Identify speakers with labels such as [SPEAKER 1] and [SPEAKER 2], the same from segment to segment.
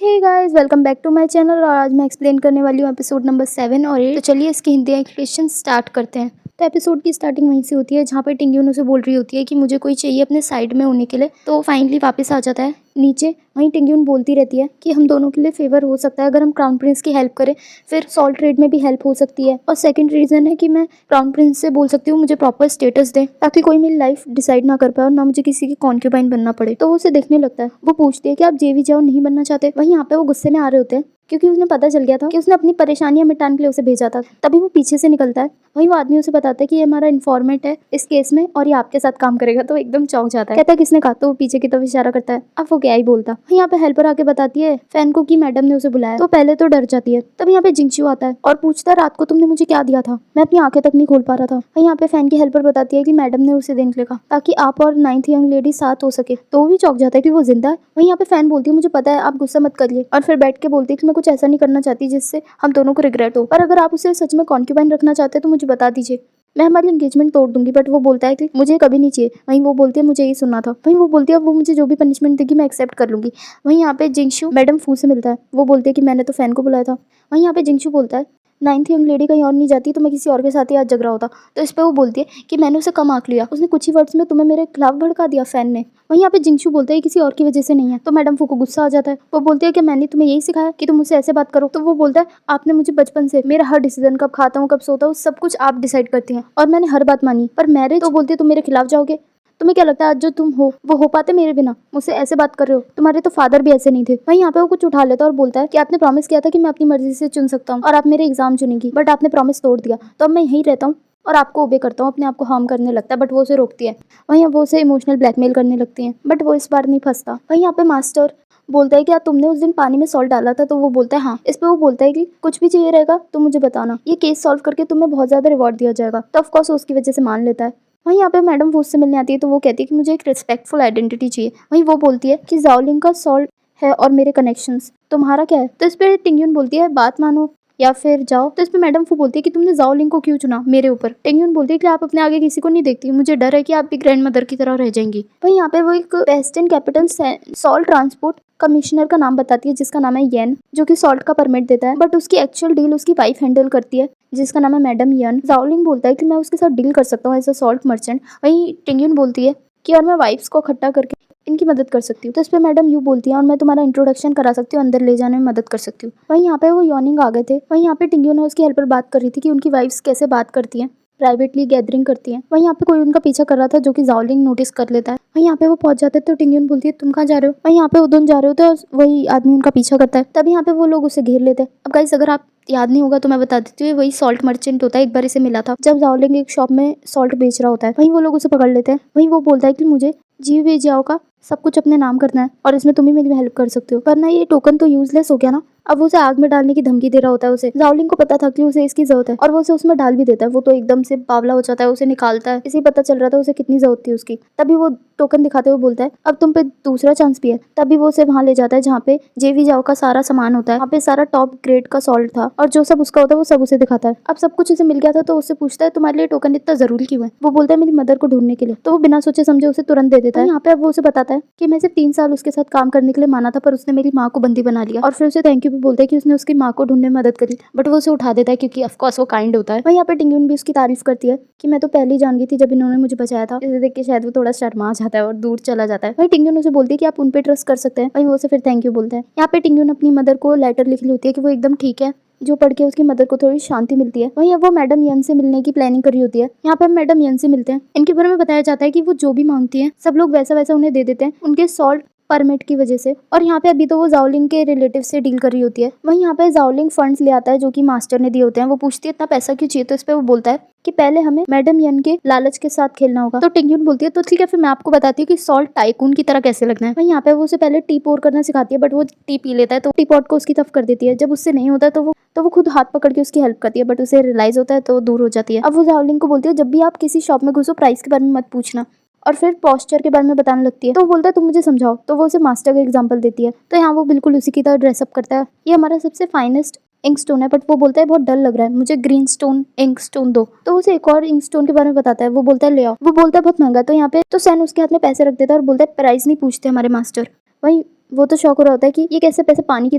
[SPEAKER 1] Hey guys, welcome back to my channel. और आज मैं एक्सप्लेन करने वाली हूँ एपिसोड नंबर 7 और 8। तो चलिए इसकी हिंदी एक्सप्लेनेशन स्टार्ट करते हैं। तो एपिसोड की स्टार्टिंग वहीं से होती है जहाँ पे टिंग्यून उसे बोल रही होती है कि मुझे कोई चाहिए अपने साइड में होने के लिए। तो फाइनली वापस आ जाता है नीचे। वहीं टिंग्यून बोलती रहती है कि हम दोनों के लिए फेवर हो सकता है अगर हम क्राउन प्रिंस की हेल्प करें, फिर सॉल्ट ट्रेड में भी हेल्प हो सकती है। और सेकंड रीजन है कि मैं क्राउन प्रिंस से बोल सकती हूँ मुझे प्रॉपर स्टेटस दे, ताकि कोई मेरी लाइफ डिसाइड ना कर पाए और ना मुझे किसी की कॉन्क्यूबाइन बनना पड़े। तो वो उसे देखने लगता है। वो पूछती है कि आप जेवी जाओ नहीं बनना चाहते। वहीं यहाँ पे वो गुस्से में आ रहे होते हैं क्योंकि उसने पता चल गया था कि उसने अपनी परेशानियां मिटाने के लिए उसे भेजा था। तभी वो पीछे से निकलता है। वहीं वो आदमी उसे बताता है कि ये हमारा इन्फॉर्मेंट है इस केस में और ये आपके साथ काम करेगा। तो एकदम चौंक जाता है, कहता है किसने कहा। तो वो पीछे की तरफ इशारा करता है। अब वो क्या ही बोलता। यहाँ पे हेल्पर आके बताती है फैन को कि मैडम ने उसे बुलाया। तो पहले तो डर जाती है। तब यहाँ पे जिंगशू आता है और पूछता है रात को तुमने मुझे क्या दिया था, मैं अपनी आंखें तक नहीं खोल पा रहा था। वहीं यहाँ पे फैन की हेल्पर बताती है कि मैडम ने उसे देने के लिए कहा ताकि आप और 9th यंग लेडी साथ हो सके। तो वो भी चौंक जाता है कि वो जिंदा है। वहीं यहाँ पे फैन बोलती है मुझे पता है, आप गुस्सा मत करिए। और फिर बैठ के बोलती है कि मैं कुछ ऐसा नहीं करना चाहती जिससे हम दोनों को रिग्रेट हो, पर अगर आप उसे सच में कॉन्क्यूबाइन रखना चाहते हैं तो मुझे बता दीजिए, मैं हमारी एंगेजमेंट तोड़ दूंगी। बट वो बोलता है कि मुझे कभी नहीं चाहिए। वहीं वो बोलती है मुझे यही सुनना था। वहीं वो बोलती है वो मुझे जो भी पनिशमेंट देगी मैं एक्सेप्ट कर लूंगी। वहीं यहाँ पे जिंगशू मैडम फू से मिलता है। वो बोलती है कि मैंने तो फैन को बुलाया था। वहीं यहाँ पे जिंगशू बोलता है 9th यंग लेडी कहीं और नहीं जाती तो मैं किसी और के साथ ही आज जग रहा होता। तो इस पे वो बोलती है कि मैंने उसे कम आंक लिया, उसने कुछ ही वर्ड्स में तुम्हें मेरे खिलाफ भड़का दिया फैन ने। वहीं यहाँ पे जिंगशू बोलता है किसी और की वजह से नहीं है। तो मैडम फू को गुस्सा आ जाता है। वो बोलती है कि मैंने तुम्हें यही सिखाया कि तुम मुझसे ऐसे बात करो। तो वो बोलता है आपने मुझे बचपन से मेरा हर डिसीजन, कब खाता हूँ कब सोता हूँ, सब कुछ आप डिसाइड करती हैं और मैंने हर बात मानी। पर मैरिज तो बोलती है तुम मेरे खिलाफ जाओगे। तुम्हें क्या लगता है आज जो तुम हो वो हो पाते मेरे बिना? मुझसे ऐसे बात कर रहे हो, तुम्हारे तो फादर भी ऐसे नहीं थे। वहीं यहाँ पे वो कुछ उठा लेता है और बोलता है कि आपने प्रॉमिस किया था कि मैं अपनी मर्जी से चुन सकता हूँ और आप मेरे एग्जाम चुनेगी, बट आपने प्रॉमिस तोड़ दिया। तो अब मैं यहीं रहता हूँ और आपको ओबे करता हूँ। अपने आप को हार्म करने लगता है बट वो उसे रोकती है। वहीं वो उसे इमोशनल ब्लैकमेल करने लगती है बट वो इस बार नहीं फंसता। वहीं यहाँ पे मास्टर बोलता है कि क्या तुमने उस दिन पानी में सॉल्ट डाला था? तो वो बोलता है हाँ। इस पे वो बोलता है कि कुछ भी चाहिए रहेगा तो मुझे बताना, ये केस सॉल्व करके तुम्हें बहुत ज्यादा रिवॉर्ड दिया जाएगा। तो ऑफकोर्स उसकी वजह से मान लेता है। वहीं यहाँ पे मैडम वो उससे मिलने आती है। तो वो कहती है कि मुझे एक रिस्पेक्टफुल आइडेंटिटी चाहिए। वहीं वो बोलती है कि जाओलिंग का सॉल्ट है और मेरे कनेक्शंस, तुम्हारा क्या है? तो इस पे टिंगयून बोलती है बात मानो या फिर जाओ। तो इस पे मैडम फू बोलती है कि तुमने जाओलिंग को क्यों चुना मेरे ऊपर? टिंगयून बोलती है कि आप अपने आगे किसी को नहीं देखती, मुझे डर है कि आप भी ग्रैंड मदर की तरह रह जाएंगी। वहीं यहाँ पे वो एक western capital salt transport commissioner का नाम बताती है जिसका नाम है येन, जो कि सॉल्ट का परमिट देता है। बट उसकी एक्चुअल डील उसकी वाइफ हैंडल करती है जिसका नाम है मैडम यन। जाओलिंग बोलता है कि मैं उसके साथ डील कर सकता हूँ एज अ सॉल्ट मर्चेंट। वहीं टिंगयून बोलती है कि और मैं वाइफ्स को इकट्ठा करके इनकी मदद कर सकती हूँ। तो इस पे मैडम यू बोलती है और मैं तुम्हारा इंट्रोडक्शन करा सकती हूँ, अंदर ले जाने में मदद कर सकती हूँ। वहीं यहाँ पे वो यॉर्निंग आ गए थे। वहीं यहाँ पे टिंगयून और उसकी हेल्पर बात कर रही थी कि उनकी वाइफ्स कैसे बात करती हैं, प्राइवेटली गैदरिंग करती हैं। वहीं यहाँ पे कोई उनका पीछा कर रहा था जो कि जाओलिंग नोटिस कर लेता है। वहीं यहाँ पे वो पहुंच जाते हैं तो टिंगयून बोलती है तुम कहाँ जा रहे हो? वहीं यहाँ पे उदुन जा रहे होते हैं और वही आदमी उनका पीछा करता है। तभी यहाँ पे वो लोग उसे घेर लेते हैं। अब गाइस अगर आप याद नहीं होगा तो मैं बता देती हूँ, वही सॉल्ट मर्चेंट होता है। एक बार इसे मिला था जब जाओलिंग एक शॉप में सॉल्ट बेच रहा होता है। वहीं वो लोग उसे पकड़ लेते हैं। वहीं वो बोलता है कि मुझे जी वे जाओ का सब कुछ अपने नाम करना है और इसमें तुम ही मेरी हेल्प कर सकते हो, वरना ये टोकन तो यूजलेस हो गया ना। अब वो उसे आग में डालने की धमकी दे रहा होता है उसे। जाओलिंग को पता था कि उसे इसकी जरूरत है और वो उसे उसमें डाल भी देता है। वो तो एकदम से बावला हो जाता है, उसे निकालता है। इसे पता चल रहा था उसे कितनी जरूरत थी उसकी। तभी वो टोकन दिखाते हुए बोलता है अब तुम पे दूसरा चांस भी है। तभी वो उसे वहां ले जाता है जहाँ पे जेवी जाओ का सारा सामान होता है। वहाँ पे सारा टॉप ग्रेड का सॉल्ट था और जो सब उसका होता है वो सब उसे दिखाता है। अब सब कुछ उसे मिल गया था तो उससे पूछता है तुम्हारे लिए टोकन इतना जरूरी क्यों है? वो बोलता है मेरी मदर को ढूंढने के लिए। तो वो बिना सोचे समझे उसे तुरंत दे देता है। यहाँ पे अब वो उसे बताता है कि मैं सिर्फ 3 साल उसके साथ काम करने के लिए माना था पर उसने मेरी माँ को बंदी बना लिया। और फिर उसे थैंक यू भी बोलता है कि उसने उसकी माँ को ढूंढने में मदद करी। बट वो उसे उठा देता है क्योंकि ऑफकोर्स वो काइंड होता है। वहीं यहाँ पे टिंगयून भी उसकी तारीफ करती है कि मैं तो पहले ही जान गई थी जब इन्होंने मुझे बचाया था। इसे देख के शायद वो थोड़ा शर्मा जाता है और दूर चला जाता है। वहीं टिंगयून उसे बोलती है कि आप उन पे ट्रस्ट कर सकते हैं। वहीं वो उसे फिर थैंक यू बोलता है। यहाँ पे टिंगयून अपनी मदर को लेटर लिख ली होती है कि वो एकदम ठीक है, जो पढ़ के उसकी मदर को थोड़ी शांति मिलती है। वहीं अब वो मैडम यन से मिलने की प्लानिंग कर रही होती है। यहाँ पे हम मैडम यन से मिलते हैं। इनके बारे में बताया जाता है कि वो जो भी मांगती हैं सब लोग वैसा वैसा उन्हें दे देते हैं उनके सॉल्ट परमिट की वजह से। और यहाँ पे अभी तो वो जाओलिंग के रिलेटिव से डील कर रही होती है। वहीं यहाँ पे जाओलिंग फंड्स ले आता है जो कि मास्टर ने दिए होते हैं। वो पूछती है इतना पैसा क्यों चाहिए? तो इस पे वो बोलता है कि पहले हमें मैडम यन के लालच के साथ खेलना होगा। तो टिंगयून बोलती है तो ठीक है फिर मैं आपको बताती हूँ कि सॉल्ट टाइकून की तरह कैसे लगना है। वहीं यहाँ पे वो उसे पहले टी पोर करना सिखाती है बट वो टी पी लेता है तो टी पॉट को उसकी तरफ कर देती है। जब उससे नहीं होता है तो वो खुद हाथ पकड़ के उसकी हेल्प करती है बट उसे रियलाइज होता है तो दूर हो जाती है। अब वो जाओलिंग को बोलती है जब भी आप किसी शॉप में घुसो प्राइस के बारे में मत पूछना, और फिर पोस्चर के बारे में बताने लगती है। तो वो बोलता है तुम मुझे समझाओ। तो वो उसे मास्टर का एग्जांपल देती है। तो यहाँ वो बिल्कुल उसी की तरह ड्रेसअप करता है। ये हमारा सबसे फाइनेस्ट इंक स्टोन है बट वो बोलता है बहुत डल लग रहा है, मुझे ग्रीन स्टोन इंक स्टोन दो। तो उसे एक और इंक स्टोन के बारे में बताता है। वो बोलता है ले आओ। वो बोलता है बहुत महंगा। तो यहाँ पे तो सैन उसके हाथ में पैसे रख देता है और बोलता है प्राइस नहीं पूछते हमारे मास्टर। वहीं वो तो शौक हो रहा होता है कि ये कैसे पैसे पानी की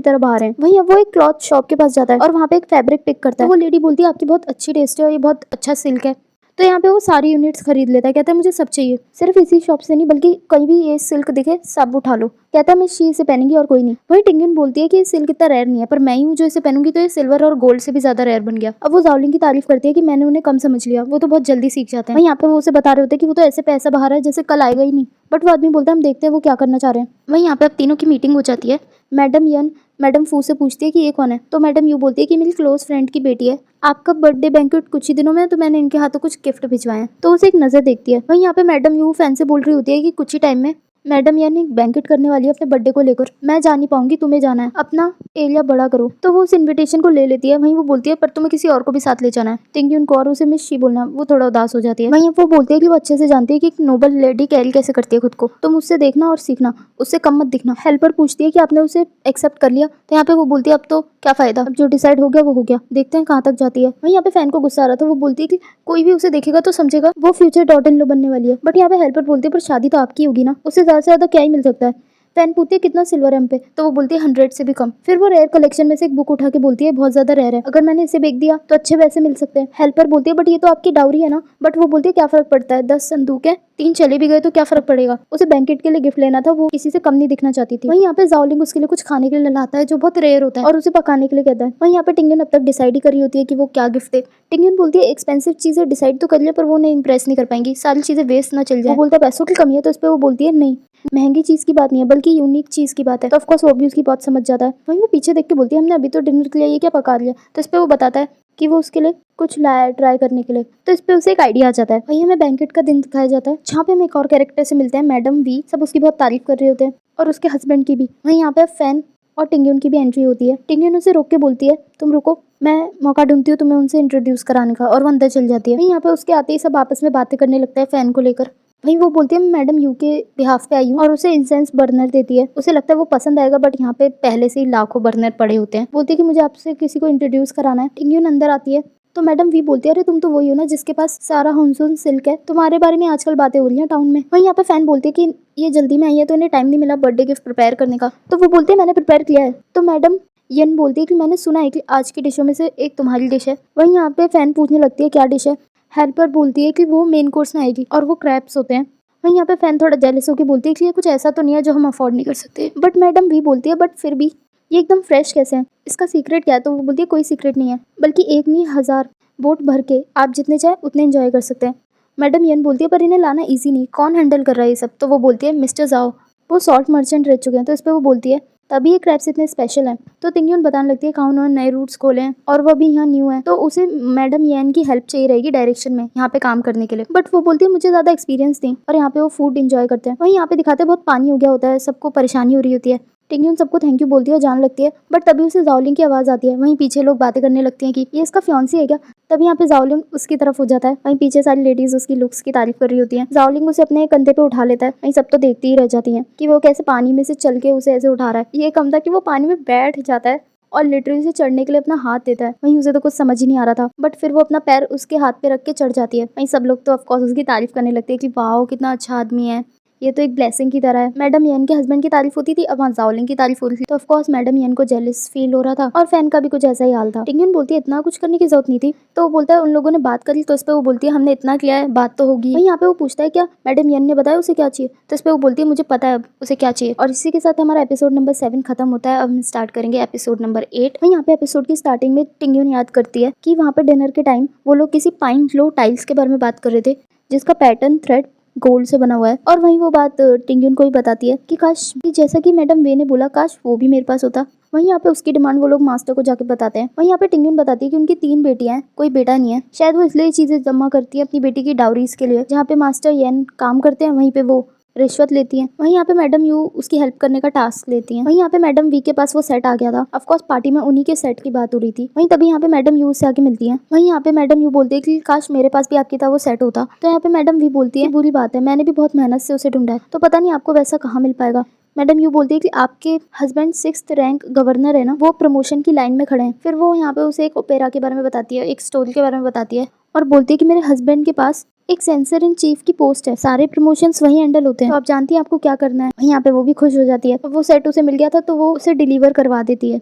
[SPEAKER 1] तरह बहा रहे हैं। वहीं अब वो एक क्लॉथ शॉप के पास जाता है और वहाँ पे एक फैब्रिक पिक करता है। तो वो लेडी बोलती है आपकी बहुत अच्छी टेस्ट है और ये बहुत अच्छा सिल्क है। तो यहाँ पे वो सारी यूनिट्स खरीद लेता है। कहता है मुझे सब चाहिए, सिर्फ इसी शॉप से नहीं बल्कि कहीं भी ये सिल्क दिखे सब उठा लो। कहता है मैं इसी से पहनूंगी और कोई नहीं। वही टिंगयन बोलती है कि ये सिल्क इतना रेयर नहीं है, पर मैं ही हूँ जो इसे पहनूंगी तो ये सिल्वर और गोल्ड से भी ज्यादा रेयर बन गया। अब वो जाओलिंग की तारीफ करती है कि मैंने उन्हें कम समझ लिया, वो तो बहुत जल्दी सीख जाते हैं। वहीं यहाँ पे वो उसे बता रहे होते हैं कि वो तो ऐसे पैसा बहा रहा है जैसे कल आएगा ही नहीं। बट वो आदमी बोलता है हम देखते हैं वो क्या करना चाह रहे हैं। वहीं यहाँ पे अब तीनों की मीटिंग हो जाती है। मैडम यन मैडम फू से पूछती है कि ये कौन है। तो मैडम यू बोलती है कि मेरी क्लोज फ्रेंड की बेटी है, आपका बर्थडे बैंक्वेट कुछ ही दिनों में है तो मैंने इनके हाथों कुछ गिफ्ट भिजवाए हैं। तो उसे एक नजर देखती है। वहीं यहाँ पे मैडम यू फैन से बोल रही होती है कि कुछ ही टाइम में मैडम यानी बैंकेट करने वाली है अपने बर्थडे को लेकर, मैं जा नहीं पाऊंगी, तुम्हें जाना है, अपना एरिया बड़ा करो। तो वो उस इनविटेशन को ले लेती है। वहीं वो बोलती है पर तुम्हें किसी और को भी साथ ले जाना है। टिंगयन को और उसे मिस शी बोलना, वो थोड़ा उदास हो जाती है। वहीं वो बोलती है कि वो अच्छे से जानती है कि एक नोबल लेडी कैरी कैसे करती है खुद को, तुम उससे देखना और सीखना, उससे कम मत दिखना। हेल्पर पूछती है कि आपने उसे एक्सेप्ट कर लिया। तो यहाँ पे वो बोलती है अब तो क्या फायदा, अब जो डिसाइड हो गया वो हो गया, देखते हैं कहाँ तक जाती है। वहीं यहाँ पे फैन को गुस्सा आ रहा था। वो बोलती है कि कोई भी उसे देखेगा तो समझेगा वो फ्यूचर डॉटर इन लॉ बनने वाली है। बट यहाँ पे हेल्पर बोलती है पर शादी तो आपकी होगी ना, उससे ज्यादा से ज्यादा क्या ही मिल सकता है। फैन पूछती है कितना सिल्वर है हम पे। तो वो बोलती है 100 से भी कम। फिर वो रेयर कलेक्शन में से एक बुक उठा के बोलती है बहुत ज्यादा रेयर है, अगर मैंने इसे बेच दिया तो अच्छे पैसे मिल सकते हैं। हेल्पर बोलती है बट ये तो आपकी डाउरी है ना। बट वो बोलती है क्या फर्क पड़ता है, 10 संदूक है, 3 चले भी गए तो क्या फर्क पड़ेगा। उसे बैंकेट के लिए गिफ्ट लेना था, वो किसी से कम नहीं दिखना चाहती थी। वहीं यहाँ पे जाओलिंग उसके लिए कुछ खाने के लिए लाता है जो बहुत रेयर होता है और उसे पकाने के लिए कहता है। वहीं यहाँ पे टिंगयन अब तक डिसाइड ही कर रही होती है कि वो क्या गिफ्ट दे। टिंगयन बोलती है एक्सपेंसिव चीजें डिसाइड तो कर लिया पर वो उन्हें इंप्रेस नहीं कर पाएंगी, सारी चीजें वेस्ट ना चल जाए। वो बोलता है पैसों की कमी है। तो इस पे वो बोलती है नहीं, महंगी चीज की बात नहीं है बल्कि यूनिक चीज की बात है। तो ऑफ कोर्स वो भी उसकी बात समझ जाता है। वहीं वो पीछे देख के बोलती है हमने अभी तो डिनर के लिए ये क्या पका लिया। तो इस पे वो बताता है कि वो उसके लिए कुछ लाया है ट्राई करने के लिए। तो इस पे उसे एक आइडिया आ जाता है। वहीं हमें बैंकेट का दिन दिखाया जाता है जहाँ पे हम एक और कैरेक्टर से मिलते हैं, मैडम वी। सब उसकी बहुत तारीफ कर रहे होते हैं और उसके हस्बैंड की भी। वहीं यहाँ पे फैन और टिंगयन की भी एंट्री होती है। टिंगयन उसे रोक के बोलती है तुम रुको, मैं मौका ढूंढती हूँ तुम्हें उनसे इंट्रोड्यूस कराने का, और वो अंदर चल जाती है। वहीं यहाँ पे उसके आते ही सब आपस में बातें करने लगता है फैन को लेकर। वहीं वो बोलती है मैं मैडम यू के बिहाफ पे आई हूँ, और उसे इंसेंस बर्नर देती है। उसे लगता है वो पसंद आएगा बट यहाँ पे पहले से ही लाखों बर्नर पड़े होते हैं। बोलती है कि मुझे आपसे किसी को इंट्रोड्यूस कराना है। टिंगयन अंदर आती है तो मैडम वी बोलती है अरे तुम तो वही हो ना जिसके पास सारा हुनसुन सिल्क है, तुम्हारे बारे में आजकल बातें हो रही हैं टाउन में। वहीं यहाँ पे फैन बोलती है कि ये जल्दी में आई है तो इन्हें टाइम नहीं मिला बर्थडे गिफ्ट प्रिपेयर करने का। तो वो बोलते हैं मैंने प्रिपेयर किया है। तो मैडम यन बोलती है कि मैंने सुना है कि आज की डिशों में से एक तुम्हारी डिश है। वहीं यहाँ पे फैन पूछने लगती है क्या डिश है। हेल्पर बोलती है कि वो मेन कोर्स में आएगी और वो क्रैप्स होते हैं। वहीं यहाँ पे फैन थोड़ा जेलस होकर बोलती है कि ये कुछ ऐसा तो नहीं है जो हम अफोर्ड नहीं कर सकते। बट मैडम भी बोलती है बट फिर भी ये एकदम फ्रेश कैसे है, इसका सीक्रेट क्या है। तो वो बोलती है कोई सीक्रेट नहीं है, बल्कि एक नहीं 1000 बोट भर के आप जितने चाहे उतने एंजॉय कर सकते हैं। मैडम यन बोलती है पर इन्हें लाना इजी नहीं, कौन हैंडल कर रहा है ये सब। तो वो बोलती है मिस्टर जाओ, वो सॉल्ट मर्चेंट रह चुके हैं। तो इस पर वो बोलती है तभी ये क्रैप्स इतने स्पेशल हैं। तो टिंगयन बताने लगती है कहाँ उन्होंने नए रूट्स खोले हैं और वो भी यहाँ न्यू है, तो उसे मैडम येन की हेल्प चाहिए रहेगी डायरेक्शन में यहाँ पे काम करने के लिए। बट वो बोलती है मुझे ज्यादा एक्सपीरियंस नहीं, और यहाँ पे वो फूड इंजॉय करते हैं। वहीं यहाँ पे दिखाते हैं बहुत पानी हो गया होता है, सबको परेशानी हो रही होती है। टिंगयन सबको थैंक यू बोलती है और जाने लगती है। बट तभी उसे जाओलिंग की आवाज आती है। वहीं पीछे लोग बातें करने लगती हैं कि ये इसका फियांसी है क्या। तभी यहाँ पे जाओलिंग उसकी तरफ हो जाता है। वहीं पीछे सारी लेडीज उसकी लुक्स की तारीफ कर रही होती हैं। जाओलिंग उसे अपने कंधे पे उठा लेता है। वहीं सब तो देखती ही रह जाती हैं कि वो कैसे पानी में से चल के उसे ऐसे उठा रहा है। ये कम था कि वो पानी में बैठ जाता है और लिटरली से चढ़ने के लिए अपना हाथ देता है। वहीं उसे तो कुछ समझ ही नहीं आ रहा था, बट फिर वो अपना पैर उसके हाथ पे रख के चढ़ जाती है। वहीं सब लोग तो ऑफकोर्स उसकी तारीफ करने लगते हैं कि वाह कितना अच्छा आदमी है, ये तो एक ब्लेसिंग की तरह है। मैडम येन के हस्बैंड की तारीफ होती थी, अब वहाँ जाओलिंग की तारीफ हो रही थी। तो ऑफकोर्स मैडम येन को जेलस फील हो रहा था और फैन का भी कुछ ऐसा ही हाल था। टिंगयन बोलती है इतना कुछ करने की जरूरत नहीं थी। तो वो बोलता है उन लोगों ने बात करी। तो इस पे वो बोलती है हमने इतना किया है, बात तो होगी। वहीं यहाँ पे वो पूछता है क्या मैडम येन ने बताया उसे क्या चाहिए। तो इस पे वो बोलती है मुझे पता है अब उसे क्या चाहिए। और इसी के साथ हमारा एपिसोड नंबर 7 खत्म होता है। अब हम स्टार्ट करेंगे एपिसोड नंबर 8। वहीं यहाँ पे एपिसोड की स्टार्टिंग में टिंगयन याद करती है कि वहाँ पे डिनर के टाइम वो लोग किसी पाइन ग्लो टाइल्स के बारे में बात कर रहे थे जिसका पैटर्न थ्रेड गोल्ड से बना हुआ है। और वहीं वो बात टिंगयन को ही बताती है कि काश कि जैसा कि मैडम वे ने बोला काश वो भी मेरे पास होता। वहीं यहाँ पे उसकी डिमांड वो लोग मास्टर को जाके बताते हैं। वहीं यहाँ पे टिंगयन बताती है कि उनकी 3 बेटियां हैं, कोई बेटा नहीं है। शायद वो इसलिए चीजें जमा करती है अपनी बेटी की डाउरीज के लिए। जहाँ पे मास्टर येन काम करते हैं वहीं पे वो रिश्वत लेती हैं। वहीं यहाँ पे मैडम यू उसकी हेल्प करने का टास्क लेती हैं। वहीं यहाँ पे मैडम वी के पास वो सेट आ गया था। ऑफ कोर्स पार्टी में उन्हीं के सेट की बात हो रही थी। वहीं तभी यहाँ पे मैडम यू से आके मिलती है। वहीं यहाँ पे मैडम यू बोलती है कि काश मेरे पास भी आपकी तरह वो सेट होता। तो यहाँ पे मैडम वी बोलती है बुरी बात है, मैंने भी बहुत मेहनत से उसे ढूंढा है, तो पता नहीं आपको वैसा कहाँ मिल पाएगा। मैडम यू बोलती है कि आपके हस्बैंड 6th रैंक गवर्नर है ना, वो प्रमोशन की लाइन में खड़े हैं। फिर वो यहाँ पे उसे एक ओपेरा के बारे में बताती है, एक स्टोरी के बारे में बताती है और बोलती है कि मेरे हस्बैंड के पास एक सेंसर इन चीफ की पोस्ट है, सारे प्रमोशंस वही हैंडल होते हैं, तो आप जानती है आपको क्या करना है। वहीं यहाँ पे वो भी खुश हो जाती है। वो सेट उसे मिल गया था तो वो उसे डिलीवर करवा देती है।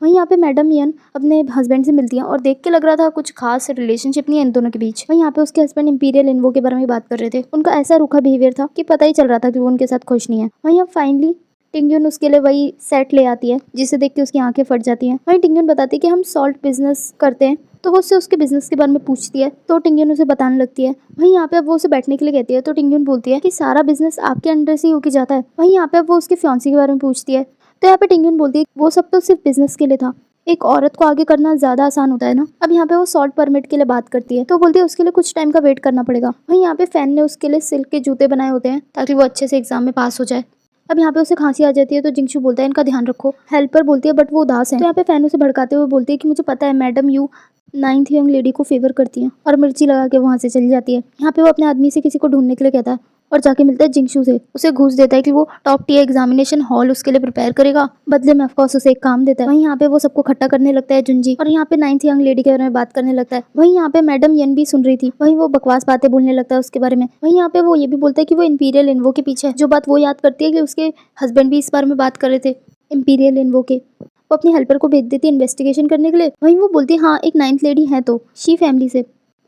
[SPEAKER 1] वहीं यहाँ पे मैडम यन अपने हस्बैंड से मिलती है और देख के लग रहा था कुछ खास रिलेशनशिप नहीं है इन दोनों के बीच। वहीं यहाँ पे उसके हस्बैंड इंपीरियल इन्वो के बारे में बात कर रहे थे। उनका ऐसा रूखा बिहेवियर था कि पता ही चल रहा था कि वो उनके साथ खुश नहीं है। वहीं अब फाइनली टिंगयुन उसके लिए वही सेट ले आती है जिसे देख के उसकी आंखें फट जाती हैं। वहीं टिंगयुन बताती है कि हम सॉल्ट बिजनेस करते हैं, तो वो उससे उसके बिजनेस के बारे में पूछती है तो टिंगयुन उसे बताने लगती है। वहीं यहाँ पे अब वो उसे बैठने के लिए कहती है तो टिंगयुन बोलती है कि सारा बिजनेस आपके अंडर से ही होके जाता है। वहीं यहाँ पे अब वो उसके फियांसी के बारे में पूछती है तो यहाँ पे टिंगयुन बोलती है वो सब तो सिर्फ बिजनेस के लिए था, एक औरत को आगे करना ज्यादा आसान होता है ना। अब यहाँ पे वो सॉल्ट परमिट के लिए बात करती है तो बोलती है उसके लिए कुछ टाइम का वेट करना पड़ेगा। वहीं यहाँ पे फैन ने उसके लिए सिल्क के जूते बनाए होते हैं ताकि वो अच्छे से एग्जाम में पास हो जाए। अब यहाँ पे उसे खांसी आ जाती है तो जिंगशू बोलता है इनका ध्यान रखो। हेल्पर बोलती है बट वो उदास है। तो यहाँ पे फैन उसे भड़काते हुए बोलती है कि मुझे पता है madam you 9th young lady को फेवर करती है, और मिर्ची लगा के वहाँ से चली जाती है। यहाँ पे वो अपने आदमी से किसी को ढूंढने के लिए कहता है और जाके मिलता है जिंगशू से। उसे घूस देता है कि वो टॉप टीयर एग्जामिनेशन हॉल उसके लिए प्रिपेयर करेगा, बदले में ऑफकोर्स उसे एक काम देता है। वहीं यहाँ पे वो सबको इकट्ठा करने लगता है जुंजी, और यहाँ पे 9th यंग लेडी के बारे में बात करने लगता है। वहीं यहाँ पे मैडम यन भी सुन रही थी। वहीं वो बकवास बातें बोलने लगता है उसके बारे में। वहीं यहाँ पे वो ये भी बोलता है कि वो इंपीरियल इन्वो के पीछे है। जो बात वो याद करती है कि उसके हस्बैंड भी इस बारे में बात कर रहे थे इंपीरियल इन्वो के। वो अपनी हेल्पर को भेज देती है इन्वेस्टिगेशन करने के लिए। वहीं वो बोलती है हाँ एक 9th लेडी है तो शी फैमिली से,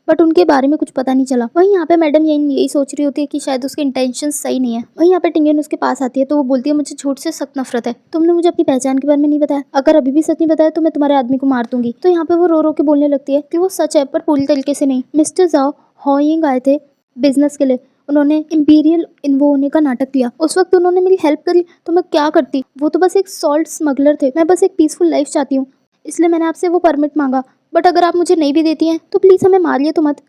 [SPEAKER 1] बट उनके बारे में कुछ पता नहीं चला। वहीं यहाँ पे मैडम यही सोच रही होती है कि शायद उसके इंटेंशन सही नहीं है। वहीं यहाँ पे टिंगयुन उसके पास आती है तो वो बोलती है मुझे झूठ से सख्त नफरत है, तुमने मुझे अपनी पहचान के बारे में नहीं बताया, अगर अभी भी सच नहीं बताया तो मैं तुम्हारे आदमी को मार दूंगी। तो यहाँ पे वो रो रो के बोलने लगती है कि वो सच है पर पूरी तरीके से नहीं। मिस्टर जाओ हॉइंग आए थे बिजनेस के लिए, उन्होंने इंपीरियल इन्वो होने का नाटक किया। उस वक्त उन्होंने मेरी हेल्प करी तो मैं क्या करती, वो तो बस एक सॉल्ट स्मगलर थे। मैं बस एक पीसफुल लाइफ चाहती हूँ, इसलिए मैंने आपसे वो परमिट मांगा, बट अगर आप मुझे नहीं भी देती हैं तो प्लीज़ हमें मारिए तो मत।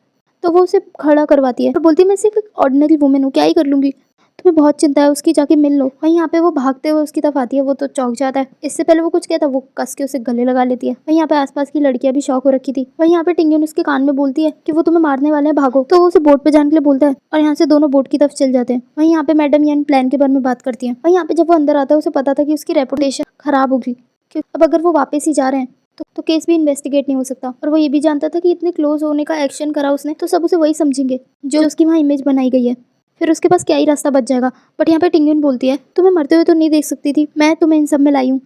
[SPEAKER 1] तो वो उसे खड़ा करवाती है और बोलती है मैं सिर्फ एक ऑर्डिनरी वुमेन हूँ, क्या ही कर लूंगी, तुम्हें बहुत चिंता है उसकी, जाके मिल लो। वहीं यहाँ पे वो भागते हुए उसकी तरफ आती है। वो तो चौंक जाता है। इससे पहले वो कुछ कहता वो कस के उसे गले लगा लेती है। वहीं यहाँ पे आसपास की लड़कियां भी शौक हो रखी थी। वहीं यहाँ पे टिंगयुन उसके कान में बोलती है कि वो तुम्हें मारने वाले हैं, भागो। तो वो उसे बोट पे जाने के लिए बोलता है और यहाँ से दोनों बोट की तरफ चल जाते हैं। वहीं यहाँ पे मैडम यन प्लान के बारे में बात करती है। वहीं यहाँ पे जब वो अंदर आता है उसे पता था कि उसकी रेपुटेशन खराब होगी, क्योंकि अब अगर वो वापस ही जा रहे हैं तो केस भी इन्वेस्टिगेट नहीं हो सकता। और वो ये भी जानता था कि इतने क्लोज होने का एक्शन करा उसने तो सब उसे वही समझेंगे जो उसकी वहाँ इमेज बनाई गई है, फिर उसके पास क्या ही रास्ता बच जाएगा। बट यहाँ पे टिंगयुन बोलती है तुम्हें मरते हुए तो नहीं देख सकती थी, मैं तुम्हें इन सब में लाई हूँ।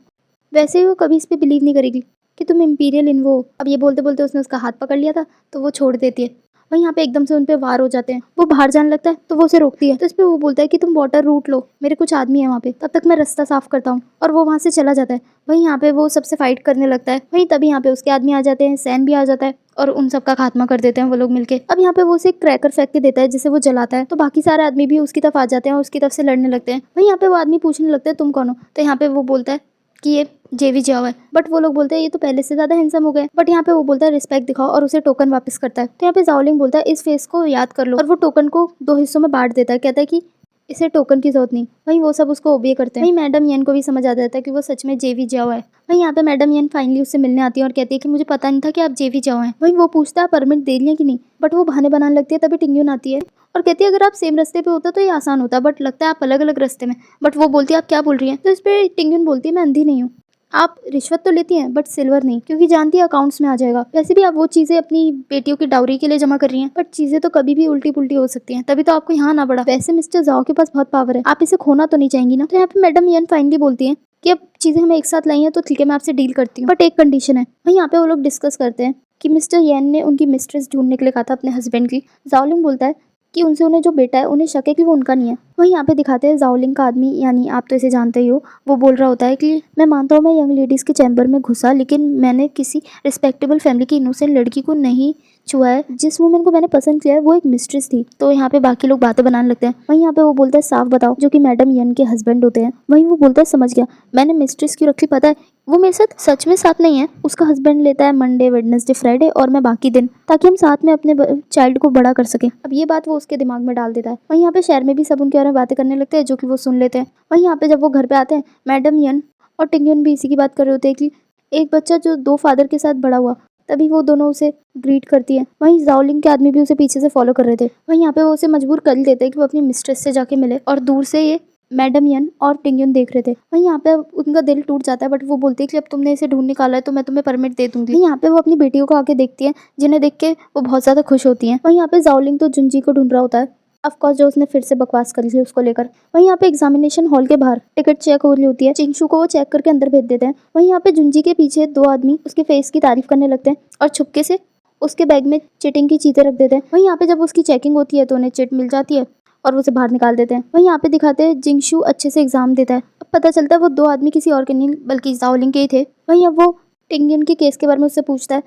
[SPEAKER 1] वैसे ही वो कभी इस पर बिलीव नहीं करेगी कि तुम इंपीरियल इन्वो हो। अब ये बोलते बोलते उसने उसका हाथ पकड़ लिया था तो वो छोड़ देती है। वहीं यहाँ पे एकदम से उन पे वार हो जाते हैं। वो बाहर जाने लगता है तो वो उसे रोकती है। तो इस पे वो बोलता है कि तुम वाटर रूट लो, मेरे कुछ आदमी है वहाँ पे, तब तक मैं रास्ता साफ करता हूँ। और वो वहाँ से चला जाता है। वहीं यहाँ पे वो सबसे फाइट करने लगता है। वहीं तभी यहाँ पे उसके आदमी आ जाते हैं, सैन भी आ जाता है और उन सब का खात्मा कर देते हैं वो लोग मिलके। अब यहाँ पे वो उसे एक क्रैकर फेंक के देता है जिसे वो जलाता है, तो बाकी सारे आदमी भी उसकी तरफ आ जाते हैं और उसकी तरफ से लड़ने लगते हैं। वहीं यहाँ पे वो आदमी पूछने लगता है तुम कौन हो, तो यहाँ पे वो बोलता है कि ये जेवी जाओ है। बट वो लोग बोलते हैं ये तो पहले से ज्यादा हैंडसम हो गए। बट यहाँ पे वो बोलता है रिस्पेक्ट दिखाओ और उसे टोकन वापस करता है। तो यहाँ पे जाओलिंग बोलता है इस फेस को याद कर लो, और वो टोकन को 2 हिस्सों में बांट देता है। कहता है कि इसे टोकन की जरूरत नहीं। वहीं वो सब उसको ओबे करते हैं। वहीं मैडम यन को भी समझ आ जाता है कि वो सच में जेवी जाओ है। वहीं यहाँ पे मैडम यन फाइनली उससे मिलने आती है और कहती है कि मुझे पता नहीं था कि आप जेवी जाओ हैं। वहीं वो पूछता है परमिट दे लिया कि नहीं, बट वो बहाने बनाने लगती है। तभी टिंगयुन आती है और कहती है अगर आप सेम रास्ते पे होता तो ये आसान होता, बट लगता है आप अलग अलग रास्ते में। बट वो बोलती है आप क्या बोल रही हैं। तो इस पे टिंगयुन बोलती है मैं अंधी नहीं हूँ, आप रिश्वत तो लेती हैं बट सिल्वर नहीं, क्योंकि जानती है अकाउंट्स में आ जाएगा। वैसे भी आप वो चीजें अपनी बेटियों की डाउरी के लिए जमा कर रही हैं, बट चीजें तो कभी भी उल्टी पुल्टी हो सकती हैं, तभी तो आपको यहाँ ना पड़ा। वैसे मिस्टर जाओ के पास बहुत पावर है, आप इसे खोना तो नहीं चाहेंगी ना। तो यहाँ पे मैडम यन फाइनली बोलती है कि अब चीजें हमें एक साथ लाई हैं तो ठीक है मैं आपसे डील करती हूँ, बट एक कंडीशन है। वहीं यहाँ पे वो लोग डिस्कस करते हैं कि मिस्टर येन ने उनकी मिस्ट्रेस ढूंढने के लिए कहा था अपने हस्बैंड की। जाओलिंग बोलता है कि उनसे उन्हें जो बेटा है उन्हें शक है कि वो उनका नहीं है। वहीं यहाँ पे दिखाते हैं जाओलिंग का आदमी, यानी आप तो इसे जानते ही हो, वो बोल रहा होता है कि मैं मानता हूँ मैं यंग लेडीज़ के चैम्बर में घुसा, लेकिन मैंने किसी रिस्पेक्टेबल फैमिली की इनोसेंट लड़की को नहीं छुआ है। जिस वुमेन को मैंने पसंद किया है वो एक मिस्ट्रेस थी। तो यहाँ पे बाकी लोग बातें बनाने लगते हैं। वहीं यहाँ पे वो बोलता है साफ बताओ, जो कि मैडम यन के हस्बैंड होते हैं। वहीं वो बोलता है समझ गया, मैंने मिस्ट्रेस क्यों रखी पता है, वो मेरे साथ सच में साथ नहीं है। उसका हस्बैंड लेता है मंडे वेडनेसडे फ्राइडे और मैं बाकी दिन, ताकि हम साथ में अपने चाइल्ड को बड़ा कर सके। अब ये बात वो उसके दिमाग में डाल देता है। वहीं यहाँ पे शहर में भी सब उनके बारे में बातें करने लगते हैं, जो कि वो सुन लेते हैं। वहीं यहाँ पे जब वो घर पे आते हैं, मैडम यन और टिंगयुन भी इसी की बात कर रहे होते हैं कि एक बच्चा जो 2 फादर के साथ बड़ा हुआ। तभी वो दोनों उसे ग्रीट करती है। वहीं जाओलिंग के आदमी भी उसे पीछे से फॉलो कर रहे थे। वहीं यहाँ पे वो उसे मजबूर कर देते हैं कि वो अपनी मिस्ट्रेस से जाके मिले, और दूर से ये मैडम यन और टिंगयुन देख रहे थे। वहीं यहाँ पे उनका दिल टूट जाता है, बट वो बोलती है कि अब तुमने इसे ढूंढ निकाला है तो मैं तुम्हें परमिट दे दूंगी। वहीं यहाँ पे वो अपनी बेटियों को आके देखती है, जिन्हें देख के वो बहुत ज्यादा खुश होती है। वहीं यहाँ पे जाओलिंग तो जुनजी को ढूंढ रहा होता है, ऑफ कोर्स जो उसने फिर से बकवास करी थी उसको लेकर। वहीं यहाँ पे एग्जामिनेशन हॉल के बाहर टिकट चेक हो रही होती है, चिंगशू को वो चेक करके अंदर भेज देते हैं। वहीं यहाँ पे जुनजी के पीछे दो आदमी उसके फेस की तारीफ करने लगते हैं और छुपके से उसके बैग में चिटिंग की चीजें रख देते हैं। वहीं यहाँ पे जब उसकी चेकिंग होती है तो उन्हें चिट मिल जाती है और वो उसे बाहर निकाल देते हैं। वहीं यहाँ पे दिखाते हैं जिंगशू अच्छे से एग्जाम देता है। अब पता चलता है वो दो आदमी किसी और के नहीं बल्कि जाओलिंग के ही थे। वहीं अब वो टिंगयुन के केस के बारे में उससे पूछता है,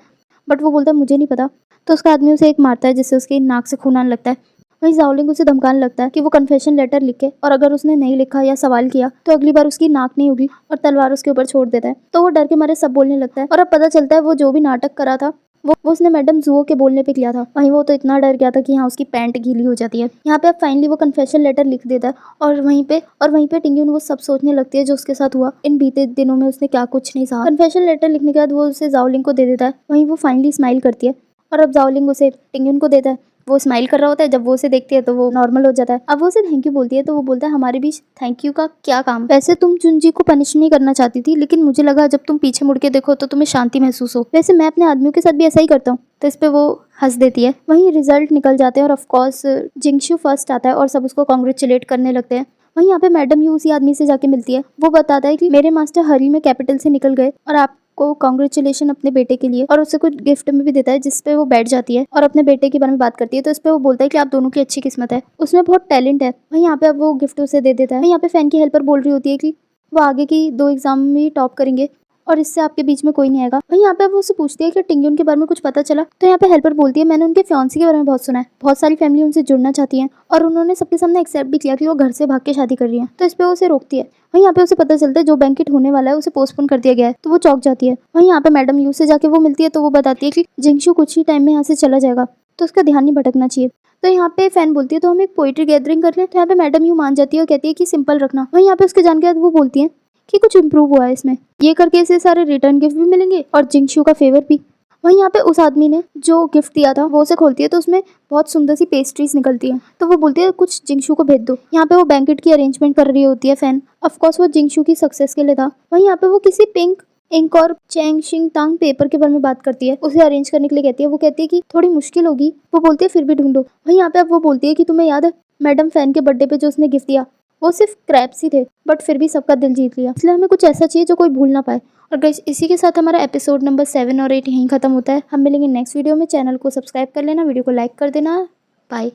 [SPEAKER 1] बट वो बोलता है मुझे नहीं पता। तो उसका आदमी उसे एक मारता है जिससे उसकी नाक से खून आने लगता है। वहीं जाओलिंग उसे धमकाने लगता है कि वो कन्फेशन लेटर लिखे और अगर उसने नहीं लिखा या सवाल किया तो अगली बार उसकी नाक नहीं होगी, और तलवार उसके ऊपर छोड़ देता है। तो वो डर के मारे सब बोलने लगता है और अब पता चलता है वो जो भी नाटक करा था वो उसने मैडम जुओ के बोलने पे किया था। वहीं वो तो इतना डर गया था कि यहाँ उसकी पैंट गीली हो जाती है। यहाँ पे अब फाइनली वो कन्फेशन लेटर लिख देता है और वहीं पे टिंगयुन वो सब सोचने लगती है जो उसके साथ हुआ इन बीते दिनों में। उसने क्या कुछ नहीं सहा। कन्फेशन लेटर लिखने के बाद वो उसे जाओलिंग को दे देता है। वहीं वो फाइनली स्माइल करती है और अब जाओलिंग उसे टिंगयुन को देता है। वो स्माइल कर रहा होता है, जब वो उसे देखती है तो वो नॉर्मल हो जाता है। अब वो उसे थैंक यू बोलती है तो वो बोलता है हमारे बीच थैंक यू का क्या काम। वैसे तुम जुनजी को पनिश नहीं करना चाहती थी, लेकिन मुझे लगा जब तुम पीछे मुड़ के देखो तो तुम्हें शांति महसूस हो। वैसे मैं अपने आदमियों के साथ भी ऐसा ही करता हूँ। तो इस पे वो हंस देती है। वहीं रिजल्ट निकल जाते हैं और ऑफकोर्स जिंगशू फर्स्ट आता है और सब उसको कॉन्ग्रेचुलेट करने लगते हैं। वहीं यहाँ पे मैडम यू उसी आदमी से जाके मिलती है। वो बताता है कि मेरे मास्टर हाल ही में कैपिटल से निकल गए और आपको कॉन्ग्रेचुलेशन अपने बेटे के लिए, और उससे कुछ गिफ्ट में भी देता है, जिसपे वो बैठ जाती है और अपने बेटे के बारे में बात करती है। तो इस पे वो बोलता है कि आप दोनों की अच्छी किस्मत है, उसमें बहुत टैलेंट है। वहीं यहाँ पे अब वो गिफ्ट उसे दे देता है। वहीं यहाँ पे फैन की हेल्पर बोल रही होती है कि वो आगे की 2 एग्जाम में टॉप करेंगे और इससे आपके बीच में कोई नहीं आएगा। वहीं यहाँ पे वो उससे पूछती है कि टिंगयुन के बारे में कुछ पता चला। तो यहाँ पे हेल्पर बोलती है मैंने उनके फियांसी के बारे में बहुत सुना है, बहुत सारी फैमिली उनसे जुड़ना चाहती है और उन्होंने सबके सामने एक्सेप्ट भी किया कि वो घर से भाग के शादी कर रही है। तो इस पे वो उसे रोकती है। वहीं यहाँ पे उसे पता चलता है जो बैंकेट होने वाला है उसे पोस्टपोन कर दिया गया है। तो वो चौंक जाती है। वहीं यहाँ पे मैडम यू से जाके वो मिलती है तो वो बताती है कि जिंगशू कुछ ही टाइम में यहाँ से चला जाएगा, तो उसका ध्यान नहीं भटकना चाहिए। तो यहाँ पे फैन बोलती है तो हम एक पोइट्री गैदरिंग कर लें। तो यहाँ पे मैडम यू मान जाती है और कहती है कि सिंपल रखना। वहीं यहाँ पे उसके जान के बाद वो बोलती है कि कुछ इम्प्रूव हुआ है इसमें, ये करके इसे सारे रिटर्न गिफ्ट भी मिलेंगे और जिंगशू का फेवर भी। वहीं यहाँ पे उस आदमी ने जो गिफ्ट दिया था वो उसे खोलती है तो उसमें बहुत सुंदर सी पेस्ट्रीज निकलती है। तो वो बोलती है कुछ जिंगशू को भेज दो। यहाँ पे वो बैंकेट की अरेंजमेंट कर रही होती है फैन। ऑफ कोर्स वो जिंगशू की सक्सेस के लिए था। वहीं यहाँ पे वो किसी पिंक इंक और चैंगशिंग तांग पेपर के बारे में बात करती है, उसे अरेंज करने के लिए कहती है। वो कहती है कि थोड़ी मुश्किल होगी। वो बोलती है फिर भी ढूंढो। वहीं यहाँ पे अब वो बोलती है कि तुम्हें याद है मैडम फैन के बर्थडे पे जो उसने गिफ्ट दिया वो सिर्फ क्रैप्स ही थे, बट फिर भी सबका दिल जीत लिया। इसलिए हमें कुछ ऐसा चाहिए जो कोई भूल ना पाए। और गाइस इसी के साथ हमारा एपिसोड नंबर 7 और 8 यहीं खत्म होता है। हम मिलेंगे नेक्स्ट वीडियो में। चैनल को सब्सक्राइब कर लेना, वीडियो को लाइक कर देना। बाय।